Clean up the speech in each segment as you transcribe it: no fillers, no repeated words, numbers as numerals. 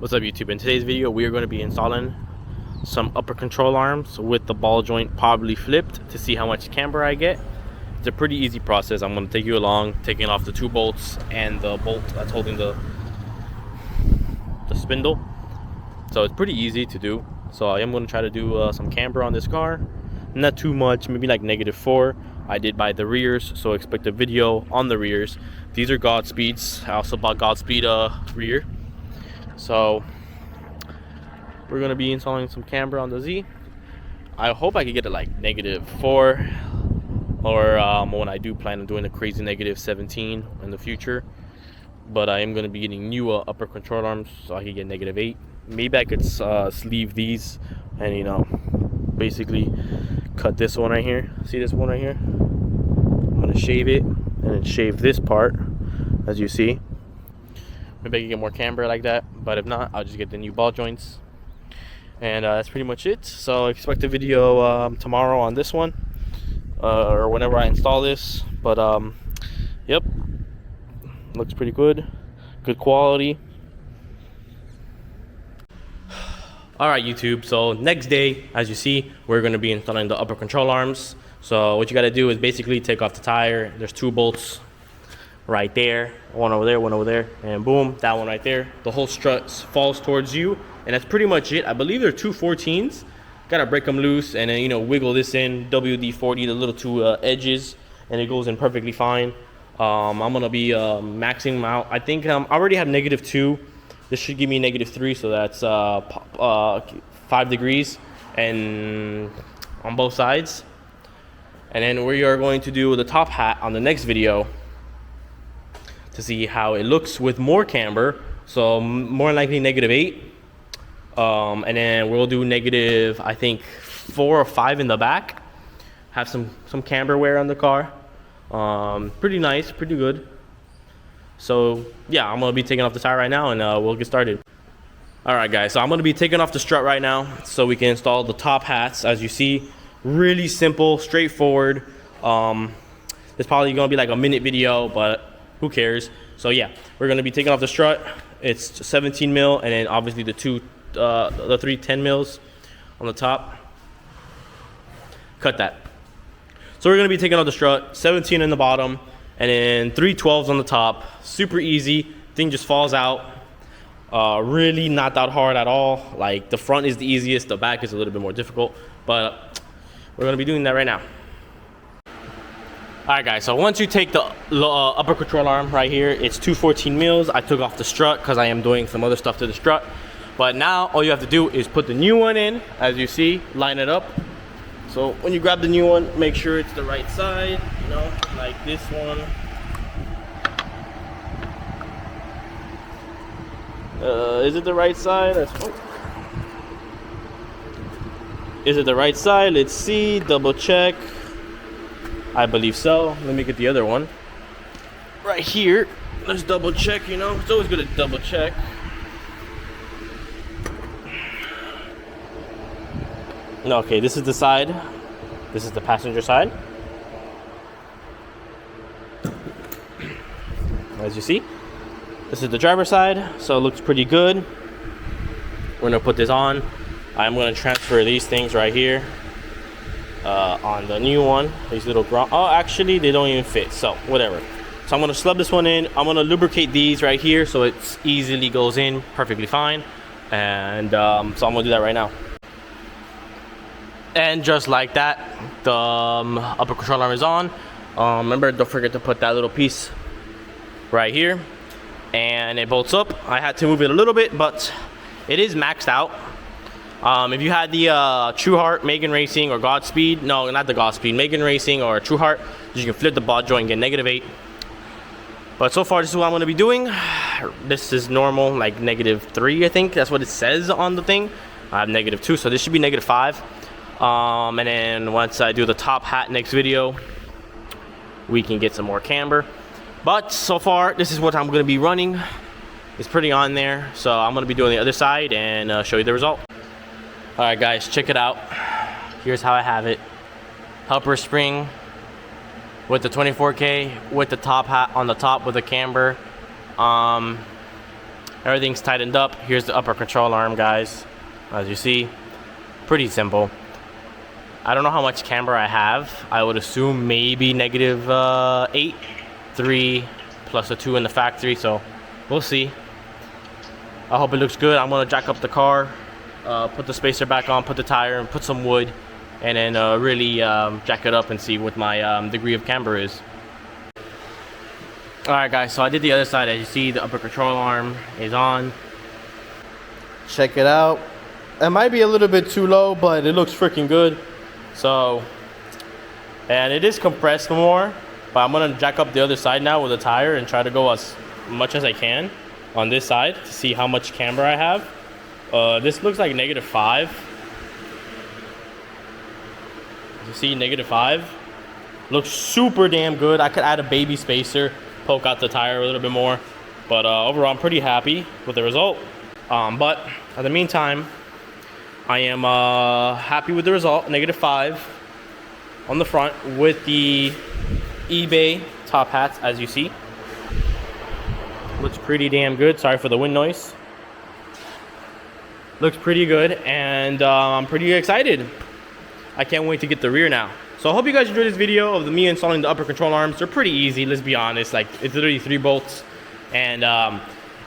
What's up YouTube? In today's video we are going to be installing some upper control arms with the ball joint probably flipped to see how much camber I get. It's a pretty easy process. I'm going to take you along, taking off the 2 bolts and the bolt that's holding the spindle. So it's pretty easy to do. So I am going to try to do some camber on this car. Not too much, maybe like -4. I did buy the rears, so expect a video on the rears. These are Godspeeds. I also bought Godspeed rear. So we're gonna be installing some camber on the Z. I hope I can get it like -4, or when I do plan on doing a crazy -17 in the future. But I am gonna be getting new upper control arms, so I can get -8. Maybe I could sleeve these and, you know, basically cut this one right here. See this one right here? I'm gonna shave it and then shave this part, as you see. Maybe I can get more camber like that, but if not, I'll just get the new ball joints. And that's pretty much it. So expect a video tomorrow on this one, or whenever I install this. But yep, looks pretty good, good quality. All right, YouTube, so next day, as you see, we're gonna be installing the upper control arms. So what you gotta do is basically take off the tire. There's 2 bolts right there, one over there, and boom, that one right there. The whole strut falls towards you, and that's pretty much it. I believe they're 214s. Gotta break them loose and then, you know, wiggle this in, WD-40 the little 2 edges, and it goes in perfectly fine. I'm gonna be maxing them out. I think I already have -2. This should give me -3, so that's 5 degrees and on both sides. And then we are going to do the top hat on the next video to see how it looks with more camber. So more likely -8. And then we'll do I think 4 or 5 in the back. Have some camber wear on the car. Pretty nice, pretty good. So yeah, I'm gonna be taking off the tire right now, and we'll get started. All right guys, so I'm gonna be taking off the strut right now so we can install the top hats. As you see, really simple, straightforward. It's probably gonna be like a minute video, but who cares? So yeah, we're gonna be taking off the strut. It's 17 mil, and then obviously the 3 10 mils on the top. Cut that. So we're gonna be taking off the strut, 17 in the bottom, and then 3 12s on the top. Super easy. Thing just falls out. Really not that hard at all. Like, the front is the easiest, the back is a little bit more difficult, but we're gonna be doing that right now. All right guys, so once you take the upper control arm right here, it's 214 mils. I took off the strut because I am doing some other stuff to the strut. But now all you have to do is put the new one in. As you see, line it up. So when you grab the new one, make sure it's the right side, you know, like this one. Is it the right side? Is it the right side? Let's see, double check. I believe so. Let me get the other one. Right here. Let's double check, you know. It's always good to double check. Okay, this is the side. This is the passenger side. As you see, this is the driver's side, so it looks pretty good. We're gonna put this on. I'm gonna transfer these things right here on the new one. These little oh, actually they don't even fit, so whatever. So I'm gonna slub this one in. I'm gonna lubricate these right here so it easily goes in perfectly fine. And so I'm gonna do that right now. And just like that, the upper control arm is on. Remember, don't forget to put that little piece right here, and it bolts up. I had to move it a little bit, but it is maxed out. If you had the True Heart, Megan Racing, or Godspeed, no, not the Godspeed, Megan Racing or True Heart, you can flip the ball joint and get -8. But so far, this is what I'm going to be doing. This is normal, like -3, I think. That's what it says on the thing. I have -2, so this should be -5. And then once I do the top hat next video, we can get some more camber. But so far, this is what I'm going to be running. It's pretty on there, so I'm going to be doing the other side and show you the result. All right guys, check it out. Here's how I have it. Helper spring with the 24K with the top hat on the top with the camber. Everything's tightened up. Here's the upper control arm, guys. As you see, pretty simple. I don't know how much camber I have. I would assume maybe -8, 3 plus a 2 in the factory, so we'll see. I hope it looks good. I'm gonna jack up the car, put the spacer back on, put the tire, and put some wood, and then really jack it up and see what my degree of camber is. Alright guys, so I did the other side. As you see, the upper control arm is on. Check it out. It might be a little bit too low, but it looks freaking good. So, and it is compressed more, but I'm gonna jack up the other side now with a tire and try to go as much as I can on this side to see how much camber I have. This looks like -5. As you see, -5. Looks super damn good. I could add a baby spacer, poke out the tire a little bit more, but overall I'm pretty happy with the result. But in the meantime, I am happy with the result. -5 on the front with the eBay top hats, as you see. Looks pretty damn good. Sorry for the wind noise. Looks pretty good, and I'm pretty excited. I can't wait to get the rear now. So I hope you guys enjoyed this video of me installing the upper control arms. They're pretty easy, let's be honest. Like, it's literally 3 bolts, and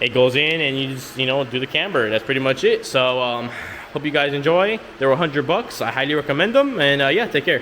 it goes in, and you just, you know, do the camber. That's pretty much it. So hope you guys enjoy. They were $100. I highly recommend them, and yeah, take care.